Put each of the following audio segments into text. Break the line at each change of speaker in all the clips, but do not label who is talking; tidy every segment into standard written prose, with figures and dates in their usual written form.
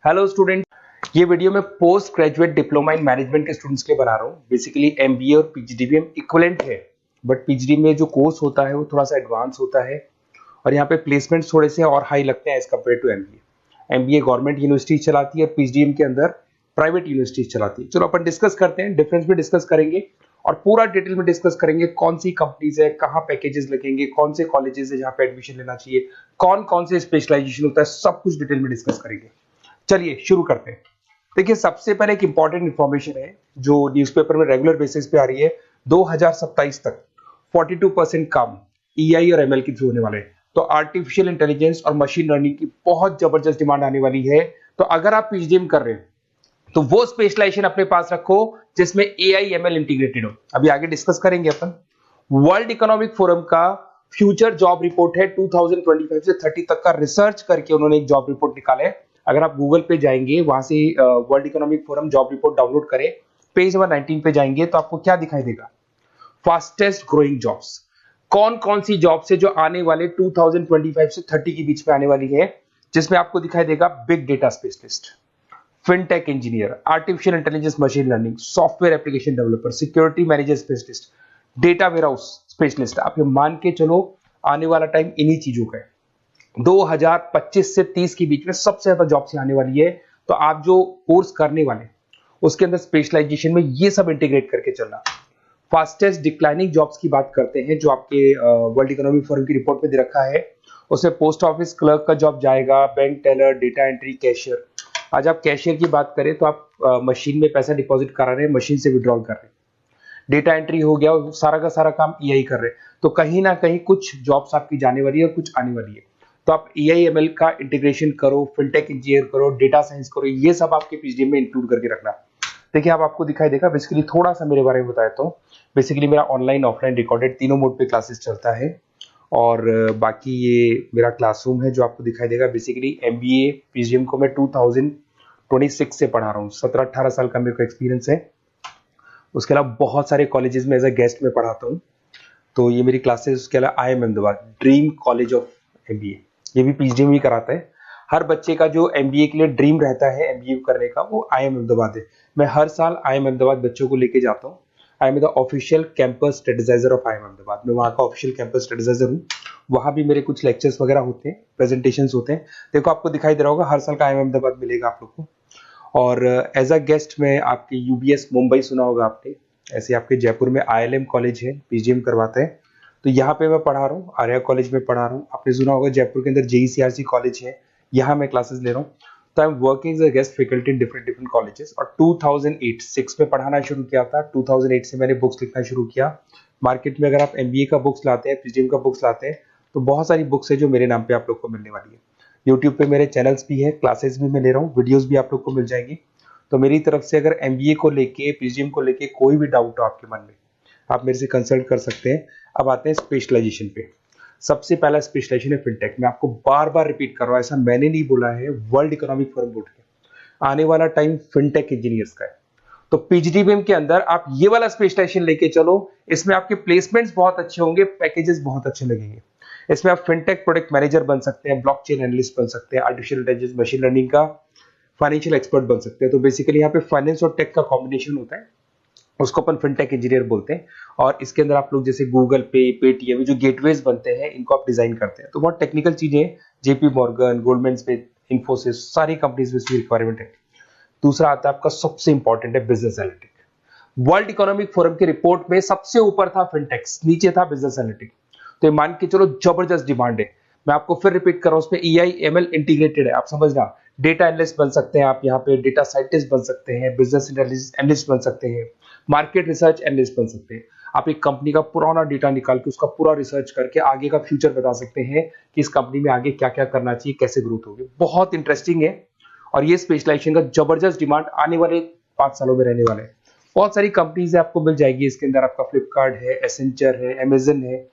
Hello student, ये video मैं post graduate diploma in management के स्टूडेंट्स के लिए बना रहा हूँ। बेसिकली एमबीए और पीजीडीबीएम इक्विवेलेंट है, बट पीजीडी में जो कोर्स होता है वो थोड़ा सा एडवांस होता है और यहाँ पे प्लेसमेंट्स थोड़े से और हाई लगते हैं as compared to MBA. MBA government university चलाती है और पीजीडीएम के अंदर प्राइवेट यूनिवर्सिटी चलाती है। चलो अपन डिस्कस करते हैं, डिफरेंस भी डिस्कस करेंगे और पूरा डिटेल में डिस्कस करेंगे कौन सी कंपनीज है, कहाँ पैकेजेस लगेंगे, कौन से कॉलेजेस है जहाँ पे एडमिशन लेना चाहिए, कौन कौन से स्पेशलाइजेशन होता है, सब कुछ डिटेल में डिस्कस करेंगे। चलिए शुरू करते हैं। देखिए, सबसे पहले एक इंपॉर्टेंट इंफॉर्मेशन है जो न्यूज़पेपर में रेगुलर बेसिस पे आ रही है। 2027 तक 42% काम ईआई और एमएल के थ्रू होने वाले हैं। तो आर्टिफिशियल इंटेलिजेंस और मशीन लर्निंग की बहुत जबरदस्त डिमांड आने वाली है। तो अगर आप पीजीडीएम कर रहे हैं तो वो स्पेशलाइजेशन अपने पास रखो जिसमें एआई एमएल इंटीग्रेटेड हो। अभी आगे डिस्कस करेंगे अपन। वर्ल्ड इकोनॉमिक फोरम का फ्यूचर जॉब रिपोर्ट है 2025 से 30 तक का रिसर्च करके उन्होंने एक जॉब रिपोर्ट निकाला है। अगर आप गूगल पे जाएंगे, वहां से world economic forum job report download करें, पेज नंबर 19 पे जाएंगे तो आपको क्या दिखाई देगा? फास्टेस्ट ग्रोइंग जॉब्स, कौन कौन सी जॉब्स है जो आने वाले 2025 से 30 के बीच में आने वाली है, जिसमें आपको दिखाई देगा big data specialist, fintech engineer, artificial intelligence machine learning, software application developer, security manager specialist, data warehouse specialist. आप ये मान के चलो आने वाला टाइम इन्हीं चीजों का है। 2025 से 30 के बीच में सबसे ज्यादा जॉब्स आने वाली है। तो आप जो कोर्स करने वाले उसके अंदर स्पेशलाइजेशन में ये सब इंटीग्रेट करके चलना। फास्टेस्ट डिक्लाइनिंग जॉब्स की बात करते हैं जो आपके वर्ल्ड इकोनॉमिक फोरम की रिपोर्ट में दे रखा है। उसमें पोस्ट ऑफिस क्लर्क का जॉब जाएगा, bank teller, data entry, cashier. आज आप कैशियर की बात करें तो आप मशीन में पैसा डिपॉजिट करा रहे हैं, मशीन से विड्रॉल कर रहे हैं। डेटा एंट्री हो गया, सारा का सारा काम ईआई कर रहे हैं। तो कहीं ना कहीं कुछ जॉब्स आपकी जाने वाली है और कुछ आने वाली है। तो आप एआई एमएल का इंटीग्रेशन करो, फिनटेक इंजीनियर करो, डेटा साइंस करो, ये सब आपके पीजीडीएम में इंक्लूड करके रखना। देखिए, अब आपको दिखाई देगा। बेसिकली थोड़ा सा मेरे बारे में बताया तो बेसिकली मेरा ऑनलाइन ऑफलाइन रिकॉर्डेड तीनों मोड पे क्लासेस चलता है और बाकी ये मेरा क्लासरूम है जो आपको दिखाई देगा। बेसिकली एमबीए पीजीडीएम को मैं 2026 से पढ़ा रहा हूँ। 17-18 साल का मेरे को एक्सपीरियंस है। उसके अलावा बहुत सारे कॉलेजेस में एज अ गेस्ट में पढ़ाता हूँ। तो ये मेरी क्लासेस, उसके अलावा IIM Ahmedabad dream college of MBA, ये भी पीजीडीएम ही कराता है। हर बच्चे का जो एमबीए के लिए ड्रीम रहता है एमबीए करने का, वो आईएम अहमदाबाद है। मैं हर साल आईएम अहमदाबाद बच्चों को लेके जाता हूँ। I am the official campus strategizer of IIM Ahmedabad. मैं वहाँ का ऑफिशियल कैंपस स्ट्रेटेजाइजर हूँ। वहाँ भी मेरे कुछ लेक्चर्स वगैरह होते हैं, प्रेजेंटेशंस होते हैं। देखो, आपको दिखाई दे रहा होगा, हर साल का आईएम अहमदाबाद मिलेगा आप लोग को। और एज अ गेस्ट में आपके यूबीएस मुंबई सुना होगा आपने, ऐसे आपके जयपुर में आईएलएम कॉलेज है, पीजीडीएम करवाते हैं। तो यहाँ पे मैं पढ़ा रहा हूँ, आर्या कॉलेज में पढ़ा रहा हूँ। आपने सुना होगा जयपुर के अंदर जेईसीआरसी कॉलेज है, यहाँ मैं क्लासेस ले रहा हूँ। तो I am working as a guest faculty in different different colleges. और 2008-6 में पढ़ाना शुरू किया था। 2008 से मैंने बुक्स लिखना शुरू किया। मार्केट में अगर आप एमबीए का बुक्स लाते हैं, पीजीडीएम का बुक्स लाते हैं, तो बहुत सारी बुक्स है जो मेरे नाम पे आप लोग को मिलने वाली है। यूट्यूब पे मेरे चैनल्स भी है, क्लासेस भी मैं ले रहा हूँ, वीडियोज भी आप लोग को मिल जाएंगी। तो मेरी तरफ से अगर एमबीए को लेके, पीजीडीएम को लेके कोई भी डाउट हो आपके मन में, आप मेरे से कंसल्ट कर सकते हैं। अब आते हैं स्पेशलाइजेशन पे। सबसे पहला स्पेशलाइजेशन है फिनटेक। मैं आपको बार बार रिपीट कर रहा हूँ, ऐसा मैंने नहीं बोला है, वर्ल्ड इकोनॉमिक फोरम बोर्ड के आने वाला टाइम फिनटेक इंजीनियर्स का है। तो पीजीडीबीएम के अंदर आप ये वाला स्पेशलाइजेशन लेके चलो। इसमें आपके प्लेसमेंट्स बहुत अच्छे होंगे, पैकेजेस बहुत अच्छे लगेंगे। इसमें आप फिनटेक प्रोडक्ट मैनेजर बन सकते हैं, ब्लॉकचेन एनालिस्ट बन सकते हैं, आर्टिफिशियल इंटेलिजेंस मशीन लर्निंग का फाइनेंशियल एक्सपर्ट बन सकते हैं। तो बेसिकली यहाँ पे फाइनेंस और टेक का कॉम्बिनेशन होता है, उसको अपन फिनटेक इंजीनियर बोलते हैं। और इसके अंदर आप लोग जैसे गूगल पे, पेटीएम, जो गेटवेज बनते हैं, इनको आप डिजाइन करते हैं। तो बहुत टेक्निकल चीजें, JP Morgan, Goldman Smith, Infosys, सारी कंपनीज में इसकी रिक्वायरमेंट है। दूसरा आता है आपका सबसे इंपॉर्टेंट है business analytic. World economic forum की रिपोर्ट में सबसे ऊपर था फिनटेक्स, नीचे था बिजनेस एनालिटिक। तो ये मान के चलो जबरदस्त डिमांड है। मैं आपको फिर रिपीट कर रहा हूं, उसमें ईआई एमएल इंटीग्रेटेड है, आप समझना। डेटा एनालिस्ट बन सकते हैं आप, यहाँ पे डेटा साइंटिस्ट बन सकते हैं, बिजनेस एनालिस्ट बन सकते हैं, मार्केट रिसर्च एनालिस्ट बन सकते हैं। आप एक कंपनी का पुराना डेटा निकाल के उसका पूरा रिसर्च करके आगे का फ्यूचर बता सकते हैं कि इस कंपनी में आगे क्या क्या करना चाहिए, कैसे ग्रोथ होगी। बहुत इंटरेस्टिंग है और ये स्पेशलाइजेशन का जबरदस्त डिमांड आने वाले 5 सालों में रहने वाले हैं। बहुत सारी कंपनीज है, आपको मिल जाएगी इसके अंदर। आपका फ्लिपकार्ट है, एसेंचर है, अमेजन है।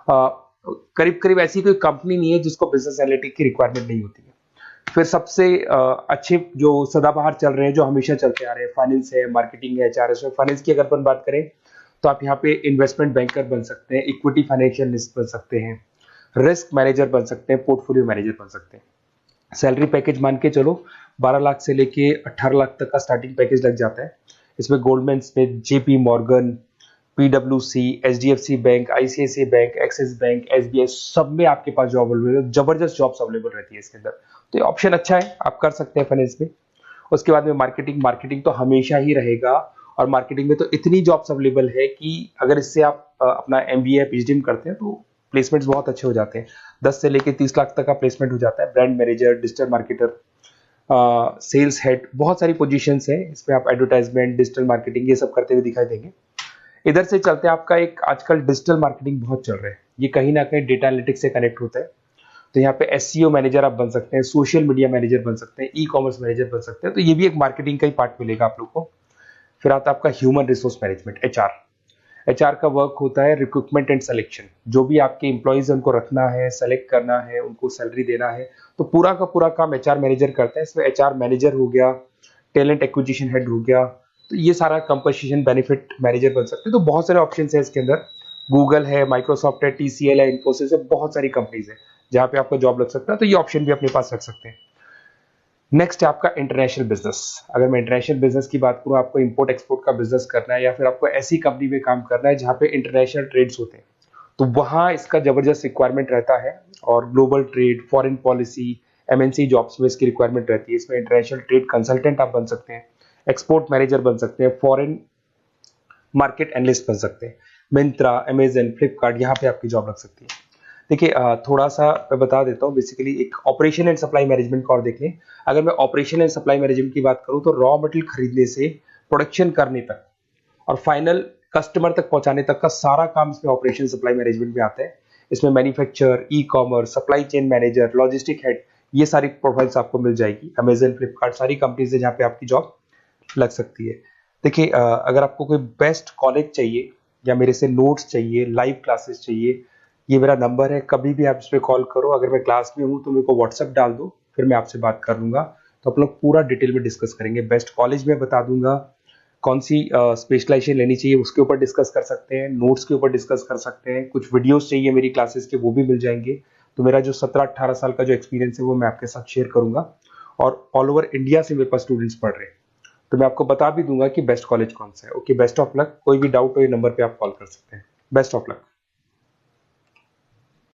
करीब करीब ऐसी कोई कंपनी नहीं है जिसको बिजनेस एनालिटिक की रिक्वायरमेंट नहीं होती है। फिर सबसे अच्छे जो सदाबहार चल रहे हैं, जो हमेशा चलते आ रहे हैं, फाइनेंस है, मार्केटिंग है, एचआरएस है। फाइनेंस की अगर अपन बात करें तो आप यहाँ पे इन्वेस्टमेंट बैंकर बन सकते हैं, इक्विटी फाइनेंशियल बन सकते हैं, रिस्क मैनेजर बन सकते हैं, पोर्टफोलियो मैनेजर बन सकते हैं। सैलरी पैकेज मान के चलो 12 लाख से लेके 18 लाख तक का स्टार्टिंग पैकेज लग जाता है। इसमें गोल्डमैन स्मिथ, जेपी मॉर्गन, पीडब्ल्यूसी, HDFC bank, ICICI bank, Axis bank, SBI, सब में आपके पास जॉब अवेलेबल है। जबरदस्त जॉब्स अवेलेबल रहती है इसके अंदर, तो ये ऑप्शन अच्छा है, आप कर सकते हैं फाइनेंस में। उसके बाद में मार्केटिंग, मार्केटिंग तो हमेशा ही रहेगा, और मार्केटिंग में तो इतनी जॉब्स अवेलेबल है कि अगर इससे आप अपना एमबीए या पीएचडी में करते हैं तो प्लेसमेंट्स बहुत अच्छे हो जाते हैं। 10 से लेके 30 लाख तक का प्लेसमेंट हो जाता है। Brand manager, digital marketer, sales head, बहुत सारी पोजीशंस हैं इसमें। आप एडवर्टाइजमेंट, डिजिटल मार्केटिंग ये सब करते हुए दिखाई देंगे। इधर से चलते हैं, आपका एक आजकल डिजिटल मार्केटिंग बहुत चल रहा है, ये कहीं ना कहीं डेटा एनालिटिक्स से कनेक्ट होता है। तो यहाँ पे एसईओ मैनेजर आप बन सकते हैं, सोशल मीडिया मैनेजर बन सकते हैं, ई कॉमर्स मैनेजर बन सकते हैं, तो ये भी एक मार्केटिंग का ही पार्ट मिलेगा आप लोग को। फिर आता है आपका human resource management, HR. HR का वर्क होता है रिक्रूटमेंट एंड सिलेक्शन। जो भी आपके एम्प्लॉइज है उनको रखना है, सेलेक्ट करना है, उनको सैलरी देना है, तो पूरा का पूरा काम एचआर मैनेजर करता है। इसमें एचआर मैनेजर हो गया, टैलेंट एक्विजिशन हेड हो गया, तो ये सारा कंपोजिशन बेनिफिट मैनेजर बन सकते हैं। तो बहुत सारे ऑप्शन है इसके अंदर। गूगल है, माइक्रोसॉफ्ट है, टीसीएल है, इन्फोसिस है, बहुत सारी कंपनीज है जहाँ पे आपका जॉब लग सकता है, तो ये ऑप्शन भी अपने पास रख सकते हैं। नेक्स्ट है आपका इंटरनेशनल बिजनेस। अगर मैं इंटरनेशनल बिजनेस की बात करूँ, आपको इंपोर्ट एक्सपोर्ट का बिजनेस करना है या फिर आपको ऐसी कंपनी में काम करना है जहाँ पे इंटरनेशनल ट्रेड्स होते हैं, तो वहाँ इसका जबरदस्त रिक्वायरमेंट रहता है। और global trade, foreign policy, MNC jobs में इसकी रिक्वायरमेंट रहती है। इसमें इंटरनेशनल ट्रेड कंसल्टेंट आप बन सकते हैं, एक्सपोर्ट मैनेजर बन सकते हैं, फॉरेन मार्केट एनालिस्ट बन सकते हैं। मिंत्रा, अमेजन, फ्लिपकार्ट, यहाँ पे आपकी जॉब लग सकती है। देखिए थोड़ा सा मैं बता देता हूँ। बेसिकली एक ऑपरेशन एंड सप्लाई मैनेजमेंट का और देख लें। अगर मैं ऑपरेशन एंड सप्लाई मैनेजमेंट की बात करूँ तो रॉ मटेरियल खरीदने से प्रोडक्शन करने तक और फाइनल कस्टमर तक पहुंचाने तक का सारा काम इसमें ऑपरेशन सप्लाई मैनेजमेंट में आता है। इसमें manufacture, e commerce, supply chain manager, logistic head, ये सारी प्रोफाइल्स आपको मिल जाएगी। अमेजन, फ्लिपकार्ट, सारी कंपनीज है जहाँ पे आपकी जॉब लग सकती है। देखिए अगर आपको कोई बेस्ट कॉलेज चाहिए या मेरे से नोट्स चाहिए, लाइव क्लासेस चाहिए, ये मेरा नंबर है, कभी भी आप इस पर कॉल करो। अगर मैं क्लास में हूँ तो मेरे को व्हाट्सएप डाल दो, फिर मैं आपसे बात कर लूंगा। तो अपन लोग पूरा डिटेल में डिस्कस करेंगे। बेस्ट कॉलेज में बता दूंगा, कौन सी स्पेशलाइजेशन लेनी चाहिए उसके ऊपर डिस्कस कर सकते हैं, नोट्स के ऊपर डिस्कस कर सकते हैं, कुछ वीडियोस चाहिए मेरी क्लासेस के वो भी मिल जाएंगे। तो मेरा जो 17-18 साल का जो एक्सपीरियंस है वो मैं आपके साथ शेयर करूंगा। और ऑल ओवर इंडिया से मेरे पास स्टूडेंट्स पढ़ रहे हैं, तो मैं आपको बता भी दूंगा कि बेस्ट कॉलेज कौन सा है। Okay, best of luck. कोई भी डाउट हो ये नंबर पे आप कॉल कर सकते हैं। Best of luck.